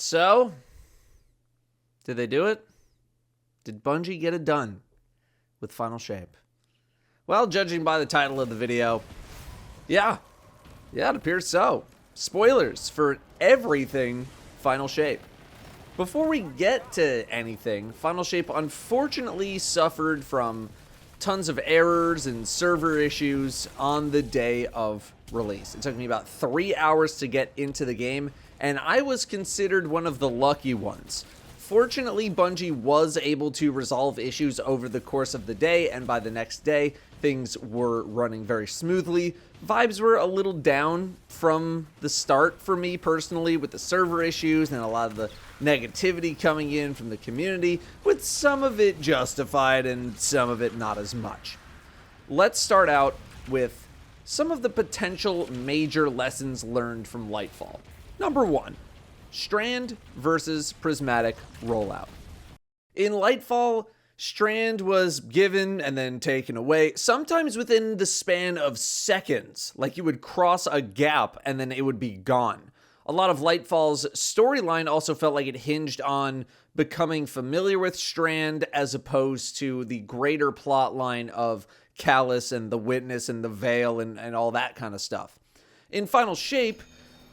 So, did they do it? Did Bungie get it done with Final Shape? Well, judging by the title of the video, yeah, it appears so. Spoilers for everything Final Shape. Before we get to anything, Final Shape unfortunately suffered from tons of errors and server issues on the day of release. It took me about 3 hours to get into the game, and I was considered one of the lucky ones. Fortunately, Bungie was able to resolve issues over the course of the day, and by the next day, things were running very smoothly. Vibes were a little down from the start for me personally, with the server issues and a lot of the negativity coming in from the community, with some of it justified and some of it not as much. Let's start out with some of the potential major lessons learned from Lightfall. Number 1. Strand versus Prismatic rollout. In Lightfall, Strand was given and then taken away, sometimes within the span of seconds, like you would cross a gap and then it would be gone. A lot of Lightfall's storyline also felt like it hinged on becoming familiar with Strand as opposed to the greater plot line of Callus and the Witness and the Veil and all that kind of stuff. In Final Shape,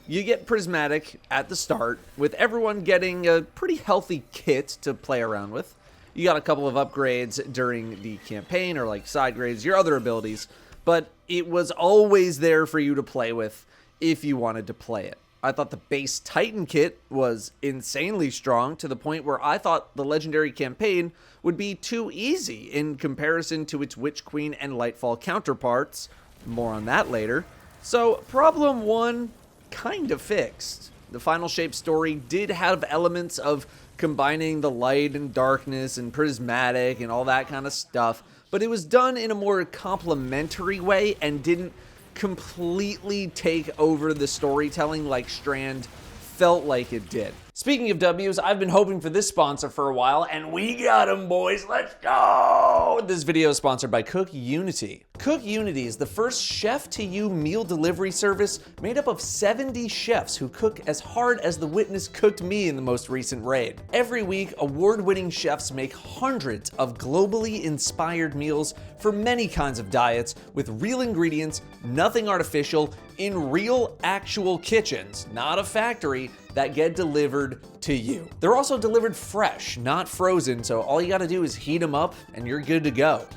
you get Prismatic at the start, with everyone getting a pretty healthy kit to play around with. You got a couple of upgrades during the campaign, or like side grades, your other abilities, but it was always there for you to play with if you wanted to play it. I thought the base Titan kit was insanely strong, to the point where I thought the Legendary campaign would be too easy in comparison to its Witch Queen and Lightfall counterparts. More on that later. So, problem 1, kind of fixed. The Final Shape story did have elements of combining the light and darkness and Prismatic and all that kind of stuff, but it was done in a more complementary way and didn't completely take over the storytelling like Strand felt like it did. Speaking of W's, I've been hoping for this sponsor for a while, and we got him, boys. Let's go! This video is sponsored by Cook Unity. Cook Unity is the first chef-to-you meal delivery service made up of 70 chefs who cook as hard as the Witness cooked me in the most recent raid. Every week, award-winning chefs make hundreds of globally inspired meals for many kinds of diets with real ingredients, nothing artificial, in real, actual kitchens, not a factory, that get delivered to you. They're also delivered fresh, not frozen, so all you gotta do is heat them up and you're good to go.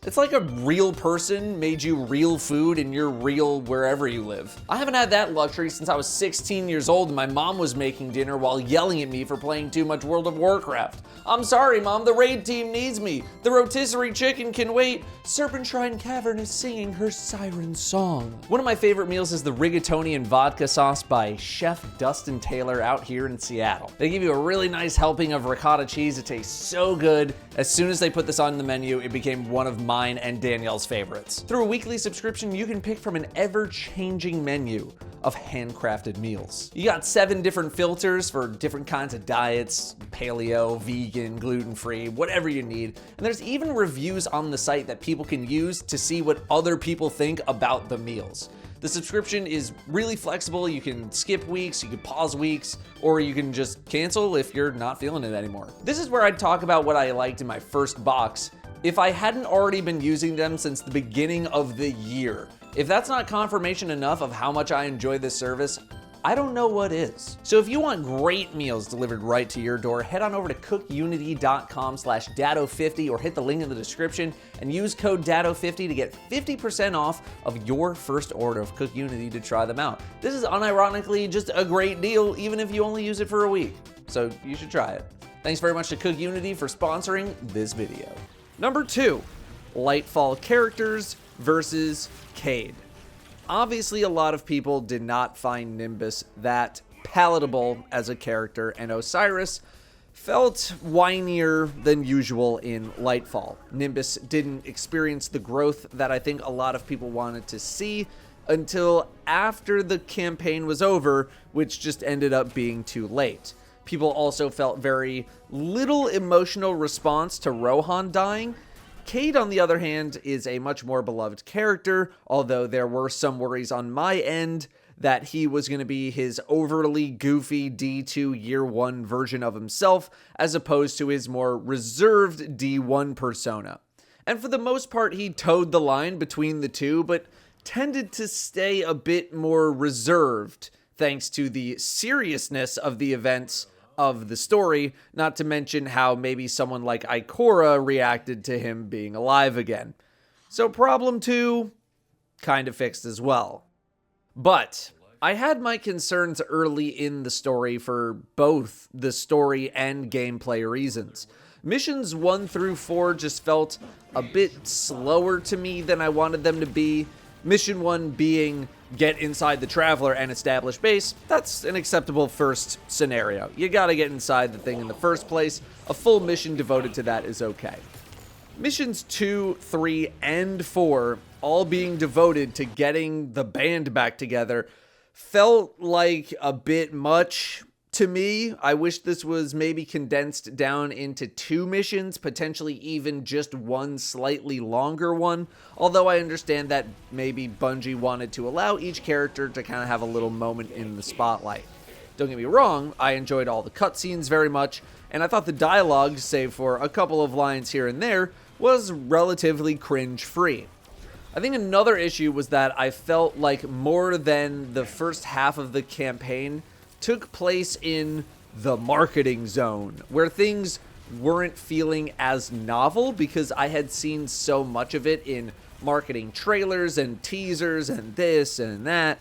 It's like a real person made you real food and you're real wherever you live. I haven't had that luxury since I was 16 years old and my mom was making dinner while yelling at me for playing too much World of Warcraft. I'm sorry, Mom, the raid team needs me. The rotisserie chicken can wait. Serpent Shrine Cavern is singing her siren song. One of my favorite meals is the rigatoni and vodka sauce by Chef Dustin Taylor out here in Seattle. They give you a really nice helping of ricotta cheese. It tastes so good. As soon as they put this on the menu, it became one of mine and Danielle's favorites. Through a weekly subscription, you can pick from an ever-changing menu of handcrafted meals. You got 7 different filters for different kinds of diets, paleo, vegan, gluten-free, whatever you need. And there's even reviews on the site that people can use to see what other people think about the meals. The subscription is really flexible. You can skip weeks, you can pause weeks, or you can just cancel if you're not feeling it anymore. This is where I'd talk about what I liked in my first box if I hadn't already been using them since the beginning of the year. If that's not confirmation enough of how much I enjoy this service, I don't know what is. So if you want great meals delivered right to your door, head on over to cookunity.com/Datto50 or hit the link in the description and use code Datto50 to get 50% off of your first order of Cook Unity to try them out. This is unironically just a great deal, even if you only use it for a week. So you should try it. Thanks very much to Cook Unity for sponsoring this video. Number 2, Lightfall characters versus Cayde. Obviously, a lot of people did not find Nimbus that palatable as a character, and Osiris felt whinier than usual in Lightfall. Nimbus didn't experience the growth that I think a lot of people wanted to see until after the campaign was over, which just ended up being too late. People also felt very little emotional response to Rohan dying. Cayde, on the other hand, is a much more beloved character, although there were some worries on my end that he was going to be his overly goofy D2 Year 1 version of himself, as opposed to his more reserved D1 persona. And for the most part, he towed the line between the two, but tended to stay a bit more reserved, thanks to the seriousness of the events of the story, not to mention how maybe someone like Ikora reacted to him being alive again. So problem 2, kind of fixed as well. But I had my concerns early in the story for both the story and gameplay reasons. Missions 1 through 4 just felt a bit slower to me than I wanted them to be. Mission 1 being get inside the Traveler and establish base. That's an acceptable first scenario. You gotta get inside the thing in the first place. A full mission devoted to that is okay. Missions 2, 3, and 4, all being devoted to getting the band back together, felt like a bit much to me. I wish this was maybe condensed down into 2 missions, potentially even just one slightly longer one, although I understand that maybe Bungie wanted to allow each character to kind of have a little moment in the spotlight. Don't get me wrong, I enjoyed all the cutscenes very much, and I thought the dialogue, save for a couple of lines here and there, was relatively cringe-free. I think another issue was that I felt like more than the first half of the campaign took place in the marketing zone, where things weren't feeling as novel because I had seen so much of it in marketing trailers and teasers and this and that.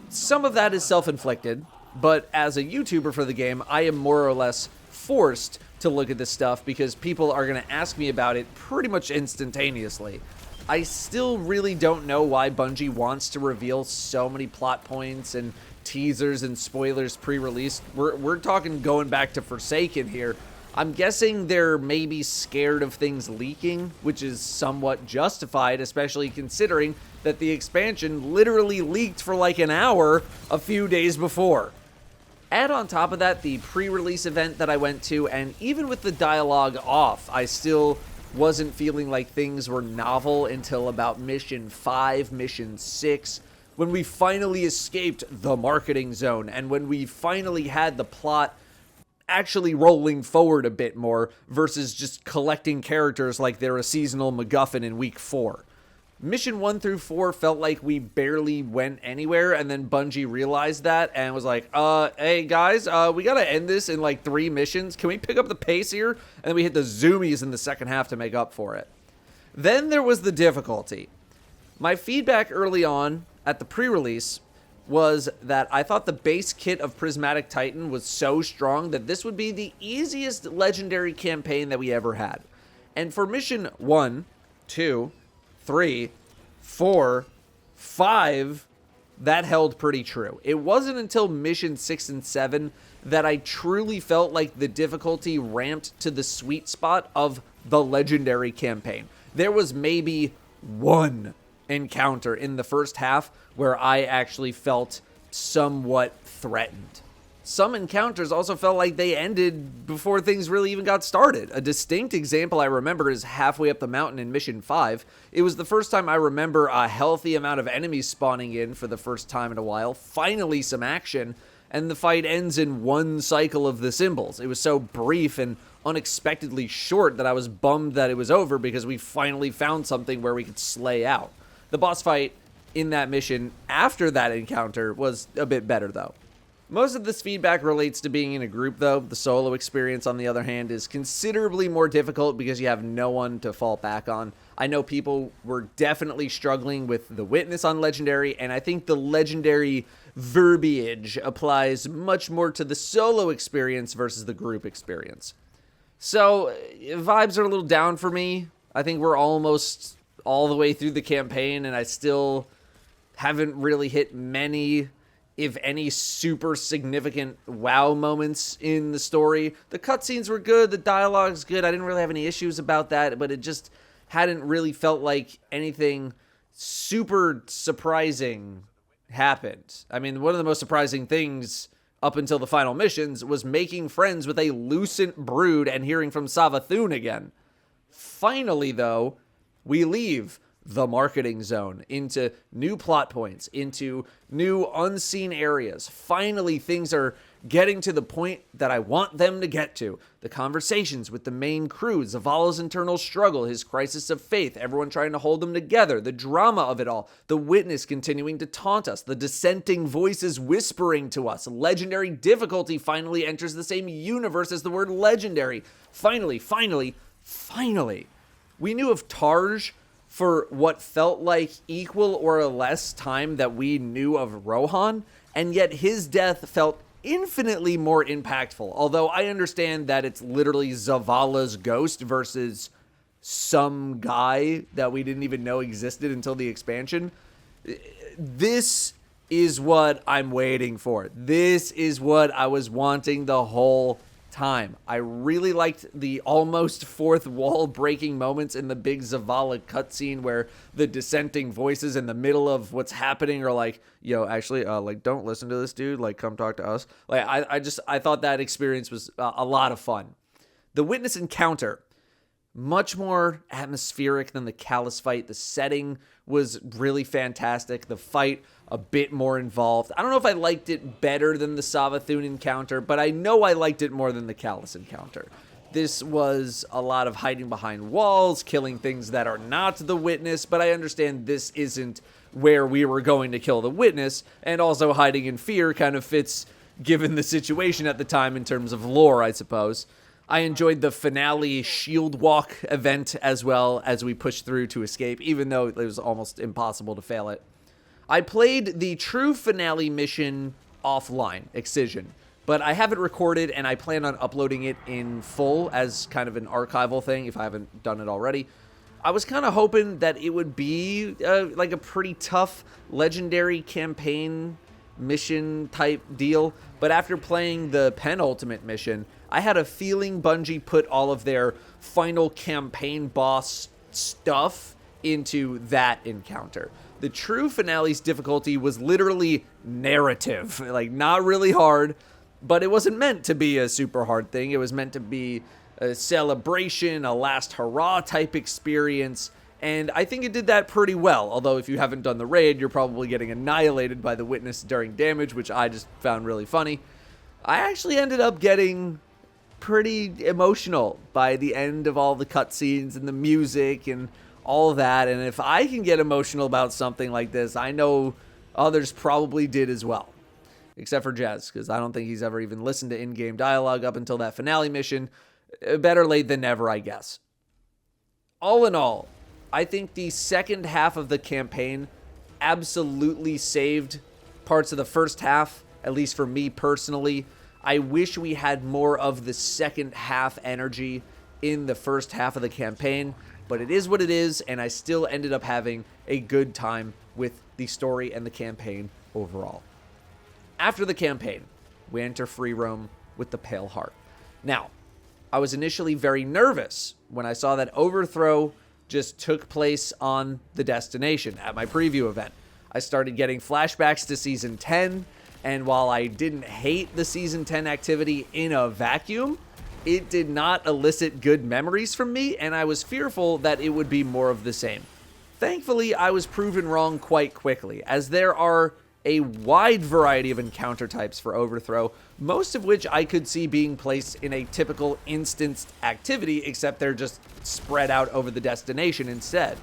Some of that is self-inflicted, but as a YouTuber for the game, I am more or less forced to look at this stuff because people are going to ask me about it pretty much instantaneously. I still really don't know why Bungie wants to reveal so many plot points and teasers and spoilers pre-release. We're talking going back to Forsaken here. I'm guessing they're maybe scared of things leaking, which is somewhat justified, especially considering that the expansion literally leaked for like an hour a few days before. Add on top of that the pre-release event that I went to, and even with the dialogue off, I still wasn't feeling like things were novel until about Mission 5, Mission 6, when we finally escaped the marketing zone, and when we finally had the plot actually rolling forward a bit more versus just collecting characters like they're a seasonal MacGuffin in week 4. Mission 1 through 4 felt like we barely went anywhere, and then Bungie realized that and was like, hey guys, we gotta end this in like 3 missions. Can we pick up the pace here? And then we hit the zoomies in the second half to make up for it. Then there was the difficulty. My feedback early on at the pre-release was that I thought the base kit of Prismatic Titan was so strong that this would be the easiest legendary campaign that we ever had. And for Mission 1, 2, 3, 4, 5, that held pretty true. It wasn't until Mission 6 and 7 that I truly felt like the difficulty ramped to the sweet spot of the legendary campaign. There was maybe one encounter in the first half where I actually felt somewhat threatened. Some encounters also felt like they ended before things really even got started. A distinct example I remember is halfway up the mountain in Mission 5. It was the first time I remember a healthy amount of enemies spawning in for the first time in a while. Finally some action, and the fight ends in one cycle of the symbols. It was so brief and unexpectedly short that I was bummed that it was over because we finally found something where we could slay out. The boss fight in that mission after that encounter was a bit better though. Most of this feedback relates to being in a group though. The solo experience, on the other hand, is considerably more difficult because you have no one to fall back on. I know people were definitely struggling with the Witness on Legendary, and I think the Legendary verbiage applies much more to the solo experience versus the group experience. So, vibes are a little down for me. I think we're almost all the way through the campaign, and I still haven't really hit many, if any, super significant wow moments in the story. The cutscenes were good, the dialogue's good, I didn't really have any issues about that, but it just hadn't really felt like anything super surprising happened. I mean, one of the most surprising things up until the final missions was making friends with a Lucent Brood and hearing from Savathun again. Finally, though, we leave the marketing zone, into new plot points, into new unseen areas. Finally, things are getting to the point that I want them to get to. The conversations with the main crew, Zavala's internal struggle, his crisis of faith, everyone trying to hold them together, the drama of it all, the witness continuing to taunt us, the dissenting voices whispering to us. Legendary difficulty finally enters the same universe as the word legendary. Finally. We knew of Tarj for what felt like equal or less time that we knew of Rohan, and yet his death felt infinitely more impactful. Although I understand that it's literally Zavala's ghost versus some guy that we didn't even know existed until the expansion. This is what I'm waiting for. This is what I was wanting the whole time. I really liked the almost fourth wall breaking moments in the big Zavala cutscene where the dissenting voices in the middle of what's happening are like, yo, actually, like, don't listen to this dude, like, come talk to us. Like, I thought that experience was a lot of fun. The witness encounter, much more atmospheric than the Callus fight. The setting was really fantastic. The fight, a bit more involved. I don't know if I liked it better than the Savathun encounter, but I know I liked it more than the Callus encounter. This was a lot of hiding behind walls, killing things that are not the witness, but I understand this isn't where we were going to kill the witness, and also hiding in fear kind of fits given the situation at the time in terms of lore, I suppose. I enjoyed the finale shield walk event as well as we pushed through to escape, even though it was almost impossible to fail it. I played the true finale mission offline, Excision, but I have it recorded and I plan on uploading it in full as kind of an archival thing if I haven't done it already. I was kind of hoping that it would be like a pretty tough legendary campaign mission type deal, but after playing the penultimate mission, I had a feeling Bungie put all of their final campaign boss stuff into that encounter. The true finale's difficulty was literally narrative, like not really hard, but it wasn't meant to be a super hard thing. It was meant to be a celebration, a last hurrah type experience, and I think it did that pretty well. Although if you haven't done the raid, you're probably getting annihilated by the witness during damage, which I just found really funny. I actually ended up getting pretty emotional by the end of all the cutscenes and the music and all that, and if I can get emotional about something like this, I know others probably did as well. Except for Jez, because I don't think he's ever even listened to in-game dialogue up until that finale mission. Better late than never, I guess. All in all, I think the second half of the campaign absolutely saved parts of the first half, at least for me personally. I wish we had more of the second half energy in the first half of the campaign, but it is what it is, and I still ended up having a good time with the story and the campaign overall. After the campaign, we enter free roam with the Pale Heart. Now, I was initially very nervous when I saw that Overthrow just took place on the destination at my preview event. I started getting flashbacks to Season 10, and while I didn't hate the Season 10 activity in a vacuum, it did not elicit good memories from me, and I was fearful that it would be more of the same. Thankfully, I was proven wrong quite quickly, as there are a wide variety of encounter types for Overthrow, most of which I could see being placed in a typical instanced activity, except they're just spread out over the destination instead.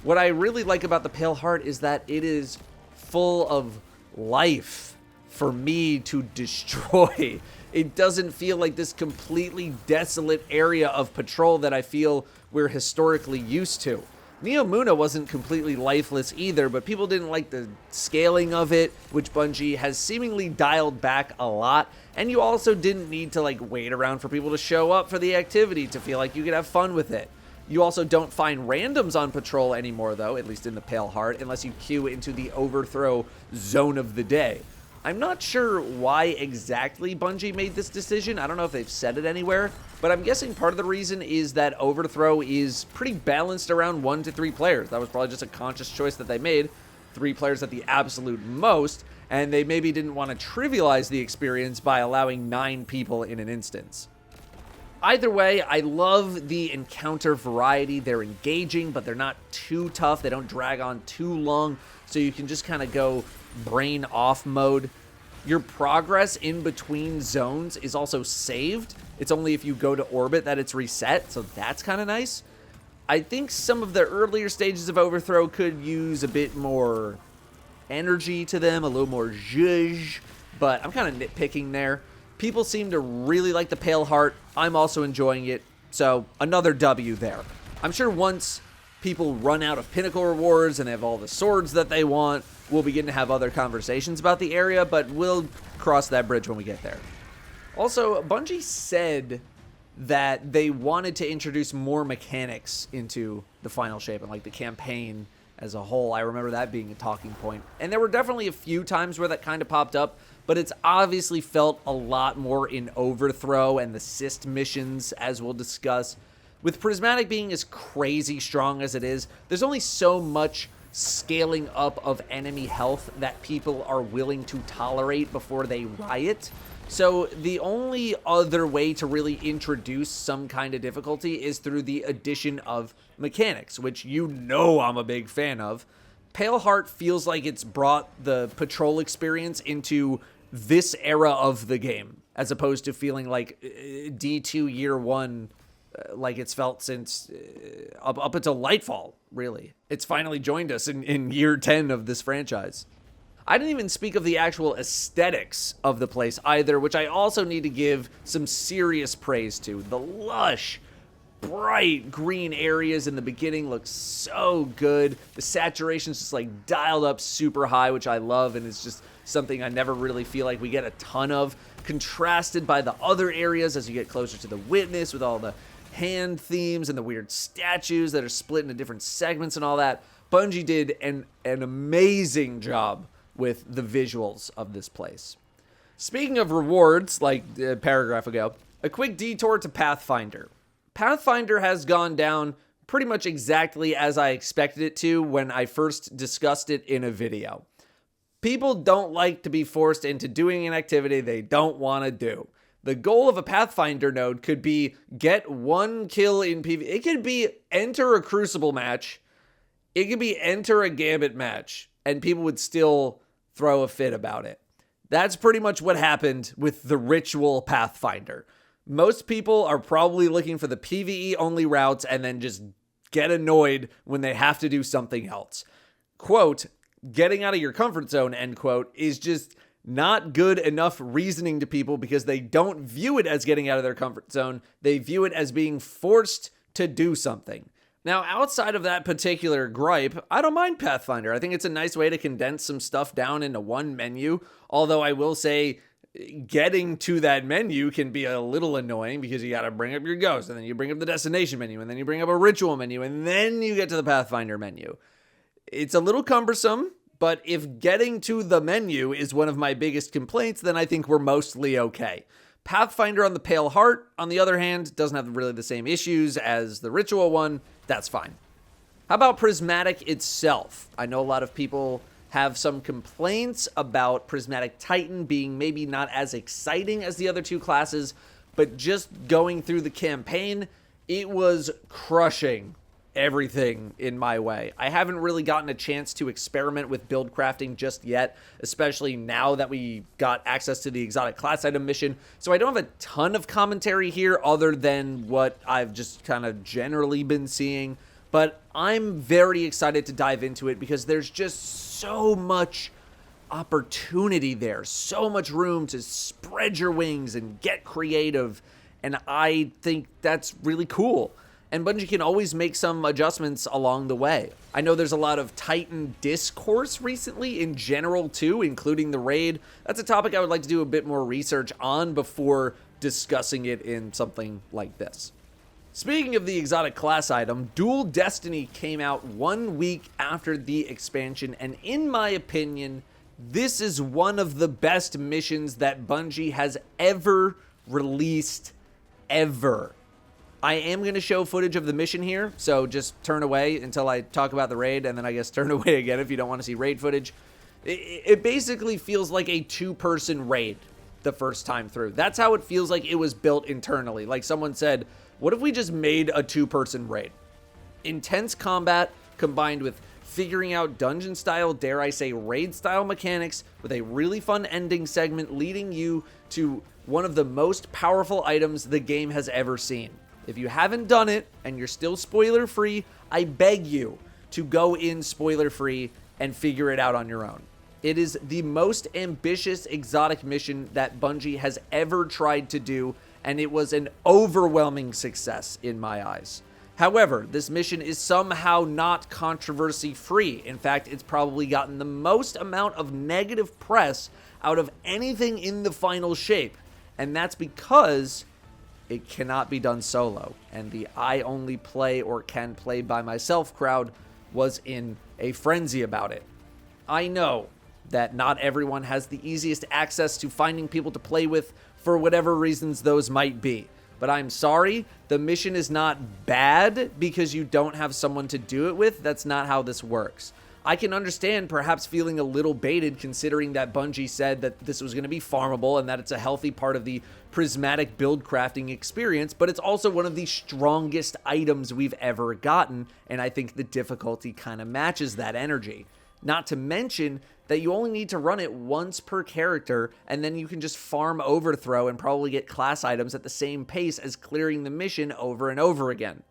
What I really like about the Pale Heart is that it is full of life for me to destroy. It doesn't feel like this completely desolate area of patrol that I feel we're historically used to. Neomuna wasn't completely lifeless either, but people didn't like the scaling of it, which Bungie has seemingly dialed back a lot, and you also didn't need to wait around for people to show up for the activity to feel like you could have fun with it. You also don't find randoms on patrol anymore though, at least in the Pale Heart, unless you queue into the Overthrow zone of the day. I'm not sure why exactly Bungie made this decision. I don't know if they've said it anywhere, but I'm guessing part of the reason is that Overthrow is pretty balanced around 1 to 3 players. That was probably just a conscious choice that they made. 3 players at the absolute most, and they maybe didn't want to trivialize the experience by allowing 9 people in an instance. Either way, I love the encounter variety. They're engaging, but they're not too tough. They don't drag on too long, so you can just kind of go brain off mode. Your progress in between zones is also saved. It's only if you go to orbit that it's reset, so that's kind of nice. I think some of the earlier stages of Overthrow could use a bit more energy to them, a little more zhuzh, but I'm kind of nitpicking there. People seem to really like the Pale Heart. I'm also enjoying it, so another W there. I'm sure once people run out of Pinnacle rewards and they have all the swords that they want, we'll begin to have other conversations about the area, but we'll cross that bridge when we get there. Also, Bungie said that they wanted to introduce more mechanics into the final shape and like the campaign as a whole. I remember that being a talking point. And there were definitely a few times where that kind of popped up, but it's obviously felt a lot more in Overthrow and the Cyst missions, as we'll discuss. With Prismatic being as crazy strong as it is, there's only so much scaling up of enemy health that people are willing to tolerate before they riot. So the only other way to really introduce some kind of difficulty is through the addition of mechanics, which you know I'm a big fan of. Pale Heart feels like it's brought the patrol experience into this era of the game, as opposed to feeling like D2 Year 1, like it's felt since up until Lightfall, really. It's finally joined us in Year 10 of this franchise. I didn't even speak of the actual aesthetics of the place either, which I also need to give some serious praise to. The lush, bright green areas in the beginning look so good. The saturation's just like dialed up super high, which I love, and it's just something I never really feel like we get a ton of. Contrasted by the other areas as you get closer to the Witness with all the hand themes and the weird statues that are split into different segments and all that. Bungie did an amazing job with the visuals of this place. Speaking of rewards, like a paragraph ago, a quick detour to Pathfinder. Pathfinder has gone down pretty much exactly as I expected it to when I first discussed it in a video. People don't like to be forced into doing an activity they don't want to do. The goal of a Pathfinder node could be get one kill in PvE. It could be enter a Crucible match. It could be enter a Gambit match. And people would still throw a fit about it. That's pretty much what happened with the Ritual Pathfinder. Most people are probably looking for the PvE only routes and then just get annoyed when they have to do something else. Quote, getting out of your comfort zone, end quote, is just not good enough reasoning to people because they don't view it as getting out of their comfort zone. They view it as being forced to do something. Now, outside of that particular gripe, I don't mind Pathfinder. I think it's a nice way to condense some stuff down into one menu, although I will say getting to that menu can be a little annoying because you got to bring up your ghost, and then you bring up the destination menu, and then you bring up a ritual menu, and then you get to the Pathfinder menu. It's a little cumbersome, but if getting to the menu is one of my biggest complaints, then I think we're mostly okay. Pathfinder on the Pale Heart, on the other hand, doesn't have really the same issues as the Ritual one. That's fine. How about Prismatic itself? I know a lot of people have some complaints about Prismatic Titan being maybe not as exciting as the other two classes, but just going through the campaign, it was crushing everything in my way. I haven't really gotten a chance to experiment with build crafting just yet, especially now that we got access to the exotic class item mission. So I don't have a ton of commentary here other than what I've just kind of generally been seeing, but I'm very excited to dive into it because there's just so much opportunity there, so much room to spread your wings and get creative, and I think that's really cool. And Bungie can always make some adjustments along the way. I know there's a lot of Titan discourse recently in general too, including the raid. That's a topic I would like to do a bit more research on before discussing it in something like this. Speaking of the exotic class item, Dual Destiny came out 1 week after the expansion, and in my opinion, this is one of the best missions that Bungie has ever released, ever. I am going to show footage of the mission here, so just turn away until I talk about the raid, and then I guess turn away again if you don't want to see raid footage. It basically feels like a two-person raid. the first time through. That's how it feels like it was built internally. Like someone said, what if we just made a 2-person raid? Intense combat combined with figuring out dungeon style, dare I say raid style mechanics, with a really fun ending segment leading you to one of the most powerful items the game has ever seen. If you haven't done it and you're still spoiler free, I beg you to go in spoiler free and figure it out on your own. It is the most ambitious exotic mission that Bungie has ever tried to do, and it was an overwhelming success in my eyes. However, this mission is somehow not controversy-free. In fact, it's probably gotten the most amount of negative press out of anything in the final shape, and that's because it cannot be done solo, and the I only play or can play by myself crowd was in a frenzy about it. I know that not everyone has the easiest access to finding people to play with for whatever reasons those might be. But I'm sorry, the mission is not bad because you don't have someone to do it with. That's not how this works. I can understand perhaps feeling a little baited considering that Bungie said that this was going to be farmable and that it's a healthy part of the Prismatic build crafting experience, but it's also one of the strongest items we've ever gotten, and I think the difficulty kind of matches that energy. Not to mention that you only need to run it once per character, and then you can just farm overthrow and probably get class items at the same pace as clearing the mission over and over again.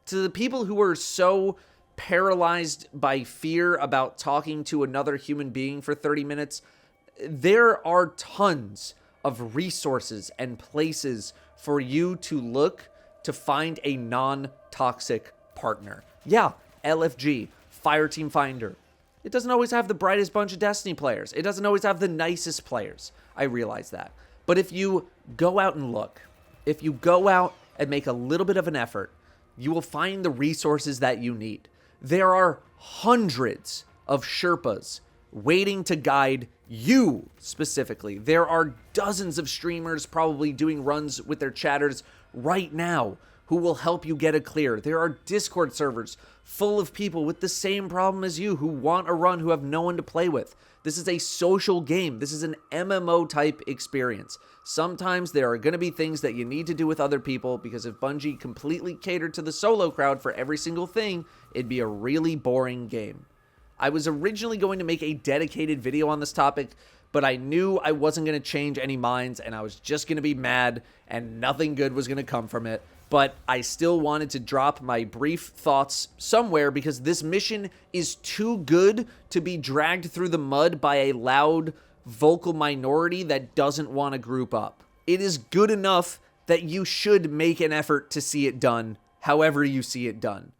To the people who are so paralyzed by fear about talking to another human being for 30 minutes, there are tons of resources and places for you to look to find a non-toxic partner. Yeah, LFG, Fireteam Finder. It doesn't always have the brightest bunch of Destiny players. It doesn't always have the nicest players. I realize that. But if you go out and look, if you go out and make a little bit of an effort, you will find the resources that you need. There are hundreds of Sherpas waiting to guide you specifically. There are dozens of streamers probably doing runs with their chatters right now who will help you get a clear. There are Discord servers full of people with the same problem as you who want a run, who have no one to play with. This is a social game. This is an MMO type experience. Sometimes there are going to be things that you need to do with other people, because if Bungie completely catered to the solo crowd for every single thing, it'd be a really boring game. I was originally going to make a dedicated video on this topic, but I knew I wasn't going to change any minds, and I was just going to be mad, and nothing good was going to come from it. But I still wanted to drop my brief thoughts somewhere, because this mission is too good to be dragged through the mud by a loud, vocal minority that doesn't want to group up. It is good enough that you should make an effort to see it done, however you see it done.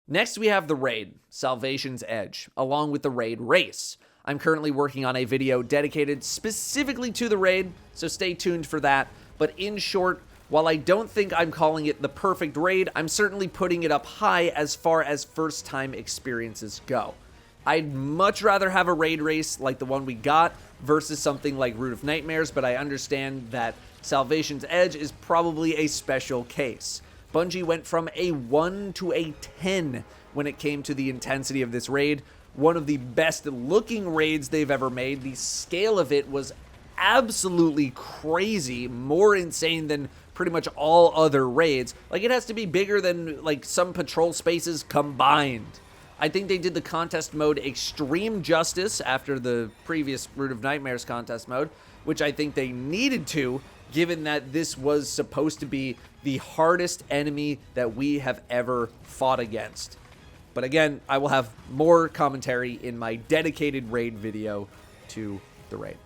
Next, we have the raid, Salvation's Edge, along with the raid race. I'm currently working on a video dedicated specifically to the raid, so stay tuned for that. But in short, while I don't think I'm calling it the perfect raid, I'm certainly putting it up high as far as first-time experiences go. I'd much rather have a raid race like the one we got versus something like Root of Nightmares, but I understand that Salvation's Edge is probably a special case. Bungie went from a 1 to a 10 when it came to the intensity of this raid. One of the best-looking raids they've ever made. The scale of it was absolutely crazy, more insane than pretty much all other raids. Like, it has to be bigger than like some patrol spaces combined. I think they did the contest mode extreme justice after the previous Root of Nightmares contest mode, which I think they needed to, given that this was supposed to be the hardest enemy that we have ever fought against. But again, I will have more commentary in my dedicated raid video to the raid.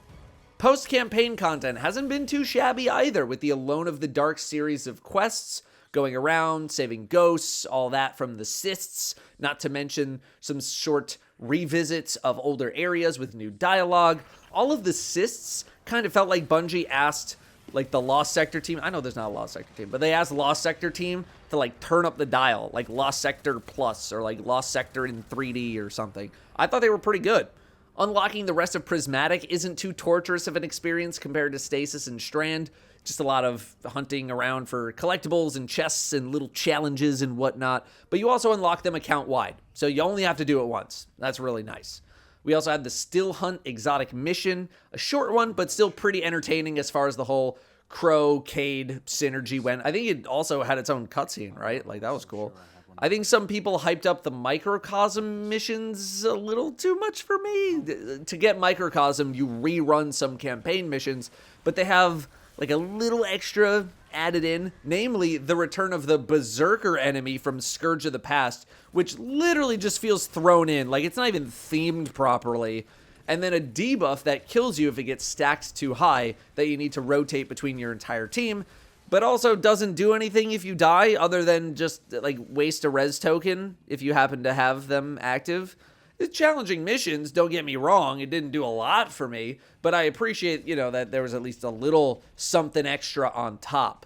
Post-campaign content hasn't been too shabby either, with the Alone of the Dark series of quests, going around, saving ghosts, all that from the cysts, not to mention some short revisits of older areas with new dialogue. All of the cysts kind of felt like Bungie asked like the Lost Sector team, I know there's not a Lost Sector team, but they asked Lost Sector team to like turn up the dial, like Lost Sector Plus or like Lost Sector in 3D or something. I thought they were pretty good. Unlocking the rest of Prismatic isn't too torturous of an experience compared to Stasis and Strand. Just a lot of hunting around for collectibles and chests and little challenges and whatnot. But you also unlock them account-wide, so you only have to do it once. That's really nice. We also had the Still Hunt exotic mission, a short one, but still pretty entertaining as far as the whole Crow-Cade synergy went. I think it also had its own cutscene, right? Like, that was cool. I think some people hyped up the Microcosm missions a little too much for me. To get Microcosm, you rerun some campaign missions, but they have like a little extra added in, namely the return of the Berserker enemy from Scourge of the Past, which literally just feels thrown in. Like, it's not even themed properly. And then a debuff that kills you if it gets stacked too high, that you need to rotate between your entire team, but also doesn't do anything if you die other than just like waste a res token if you happen to have them active. It's challenging missions, don't get me wrong. It didn't do a lot for me, but I appreciate, you know, that there was at least a little something extra on top.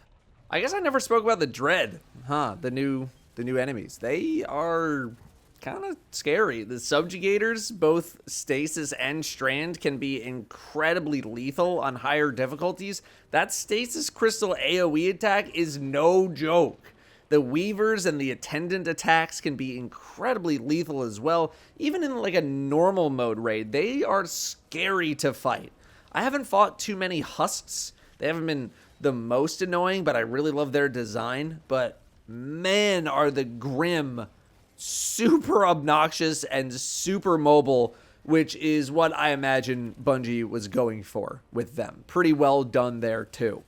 I guess I never spoke about the Dread, the new enemies. They are kind of scary. The subjugators, both stasis and strand, can be incredibly lethal on higher difficulties. That stasis crystal AoE attack is no joke. The weavers and the attendant attacks can be incredibly lethal as well. Even in like a normal mode raid, they are scary to fight. I haven't fought too many husks. They haven't been the most annoying, but I really love their design. But man, are the Grim super obnoxious and super mobile, which is what I imagine Bungie was going for with them. Pretty well done there too.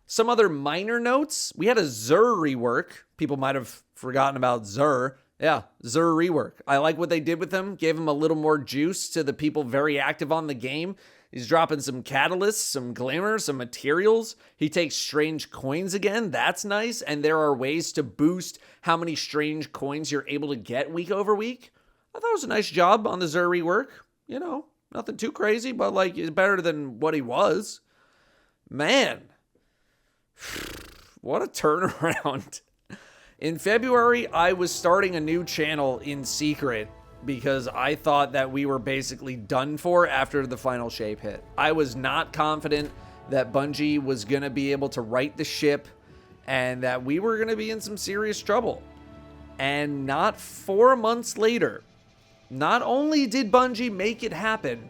Some other minor notes. We had a Xur rework. People might have forgotten about Xur. Yeah, Xur rework. I like what they did with him. Gave him a little more juice to the people very active on the game. He's dropping some catalysts, some glamour, some materials. He takes strange coins again. That's nice. And there are ways to boost how many strange coins you're able to get week over week. I thought it was a nice job on the Xur rework. You know, nothing too crazy, but like it's better than what he was. Man. What a turnaround. In February, I was starting a new channel in secret because I thought that we were basically done for after the final shape hit. I was not confident that Bungie was going to be able to right the ship and that we were going to be in some serious trouble. And not 4 months later, not only did Bungie make it happen,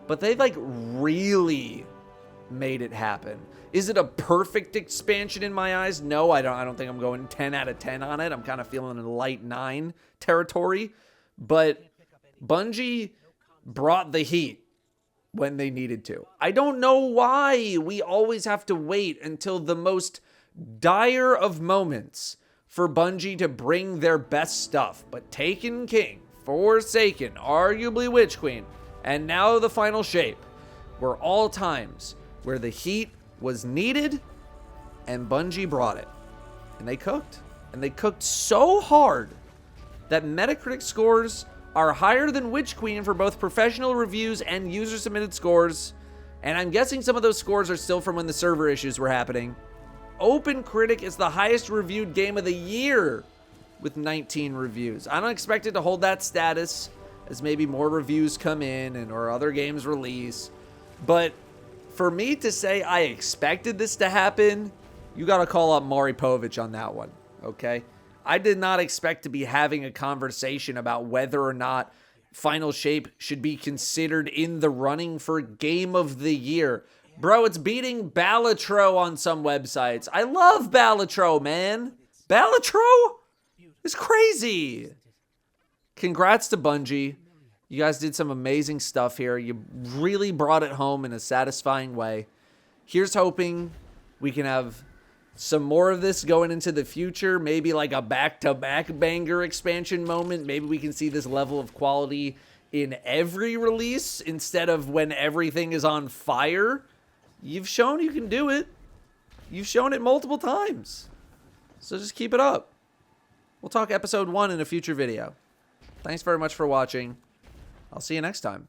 but they like really made it happen. Is it a perfect expansion in my eyes? No, I don't think I'm going 10 out of 10 on it. I'm kind of feeling in light 9 territory. But Bungie brought the heat when they needed to. I don't know why we always have to wait until the most dire of moments for Bungie to bring their best stuff. But Taken King, Forsaken, arguably Witch Queen, and now the final shape were all times where the heat was needed, and Bungie brought it. And they cooked. And they cooked so hard that Metacritic scores are higher than Witch Queen for both professional reviews and user-submitted scores. And I'm guessing some of those scores are still from when the server issues were happening. OpenCritic is the highest reviewed game of the year with 19 reviews. I don't expect it to hold that status as maybe more reviews come in or other games release. But for me to say I expected this to happen, you got to call up Maury Povich on that one, okay? I did not expect to be having a conversation about whether or not Final Shape should be considered in the running for Game of the Year. Bro, it's beating Balatro on some websites. I love Balatro, man. Balatro is crazy. Congrats to Bungie. You guys did some amazing stuff here. You really brought it home in a satisfying way. Here's hoping we can have some more of this going into the future. Maybe like a back-to-back banger expansion moment. Maybe we can see this level of quality in every release instead of when everything is on fire. You've shown you can do it. You've shown it multiple times. So just keep it up. We'll talk episode 1 in a future video. Thanks very much for watching. I'll see you next time.